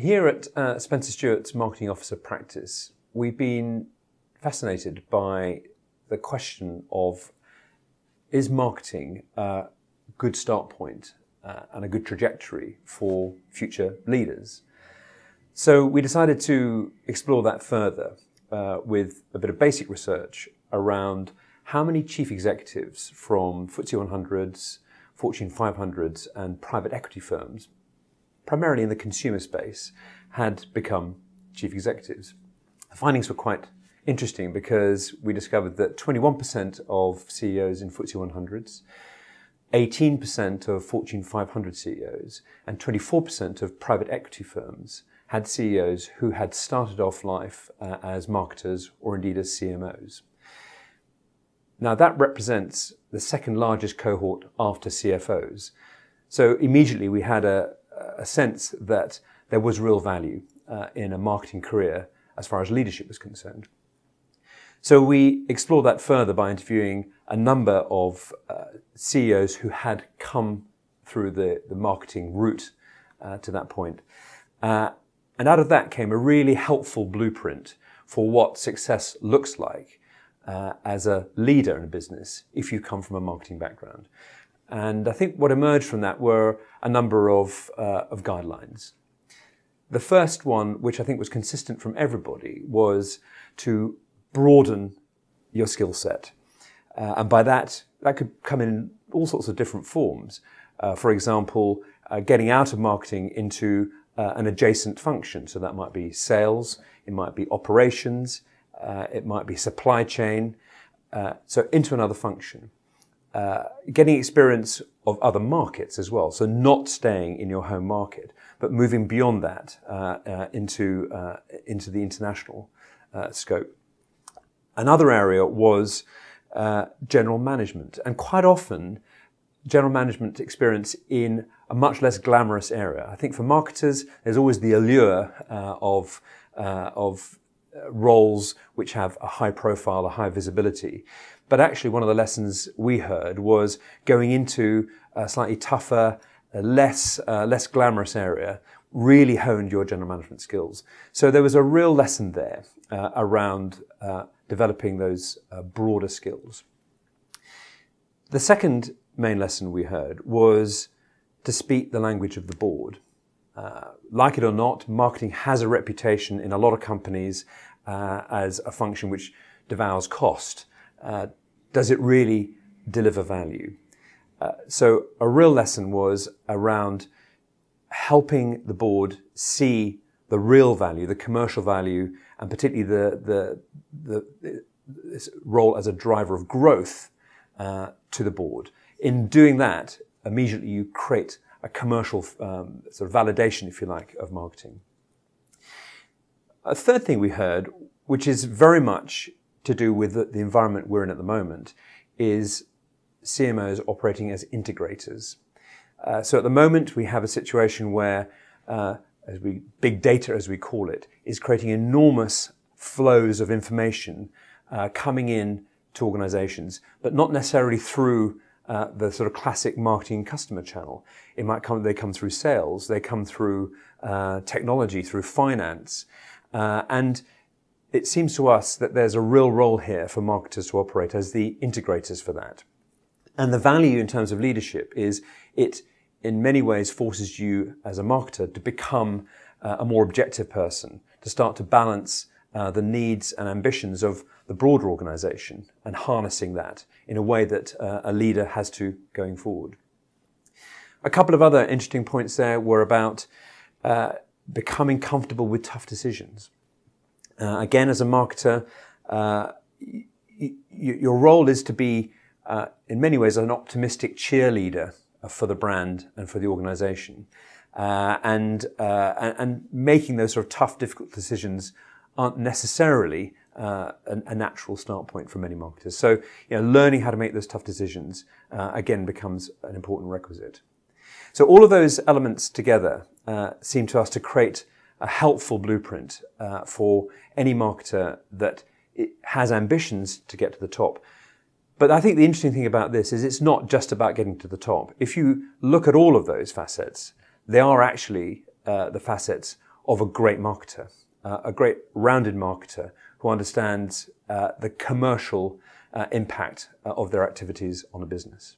Here at Spencer Stuart's Marketing Officer Practice, we've been fascinated by the question of, is marketing a good start point and a good trajectory for future leaders? So we decided to explore that further with a bit of basic research around how many chief executives from FTSE 100s, Fortune 500s and private equity firms, primarily in the consumer space, had become chief executives. The findings were quite interesting because we discovered that 21% of CEOs in FTSE 100s, 18% of Fortune 500 CEOs, and 24% of private equity firms had CEOs who had started off life as marketers or indeed as CMOs. Now that represents the second largest cohort after CFOs. So immediately we had a sense that there was real value in a marketing career as far as leadership was concerned. So we explored that further by interviewing a number of CEOs who had come through the marketing route to that point. And out of that came a really helpful blueprint for what success looks like as a leader in a business if you come from a marketing background. And I think what emerged from that were a number of guidelines. The first one, which I think was consistent from everybody, was to broaden your skill set. And by that could come in all sorts of different forms. For example, getting out of marketing into an adjacent function. So that might be sales, it might be operations, it might be supply chain, so into another function. Getting experience of other markets as well, so not staying in your home market, but moving beyond that into the international scope. Another area was general management, and quite often general management experience in a much less glamorous area. I think for marketers, there's always the allure of roles which have a high profile, a high visibility. But actually one of the lessons we heard was going into a slightly tougher, less glamorous area really honed your general management skills. So there was a real lesson there around developing those broader skills. The second main lesson we heard was to speak the language of the board. Like it or not, marketing has a reputation in a lot of companies as a function which devours cost. Does it really deliver value? So a real lesson was around helping the board see the real value, the commercial value, and particularly this role as a driver of growth to the board. In doing that, immediately you create a commercial sort of validation, if you like, of marketing. A third thing we heard, which is very much to do with the environment we're in at the moment, is CMOs operating as integrators. So at the moment we have a situation where big data, as we call it, is creating enormous flows of information coming in to organizations, but not necessarily through the sort of classic marketing customer channel. They come through sales, they come through technology, through finance, and it seems to us that there's a real role here for marketers to operate as the integrators for that. And the value in terms of leadership is it in many ways forces you as a marketer to become a more objective person, to start to balance the needs and ambitions of the broader organization and harnessing that in a way that a leader has to going forward. A couple of other interesting points there were about becoming comfortable with tough decisions. Again, as a marketer, your role is to be, in many ways, an optimistic cheerleader for the brand and for the organization. And making those sort of tough, difficult decisions aren't necessarily a natural start point for many marketers. So, learning how to make those tough decisions, again, becomes an important requisite. So all of those elements together seem to us to create a helpful blueprint for any marketer that has ambitions to get to the top. But I think the interesting thing about this is it's not just about getting to the top. If you look at all of those facets, they are actually the facets of a great marketer, a great rounded marketer who understands the commercial impact of their activities on a business.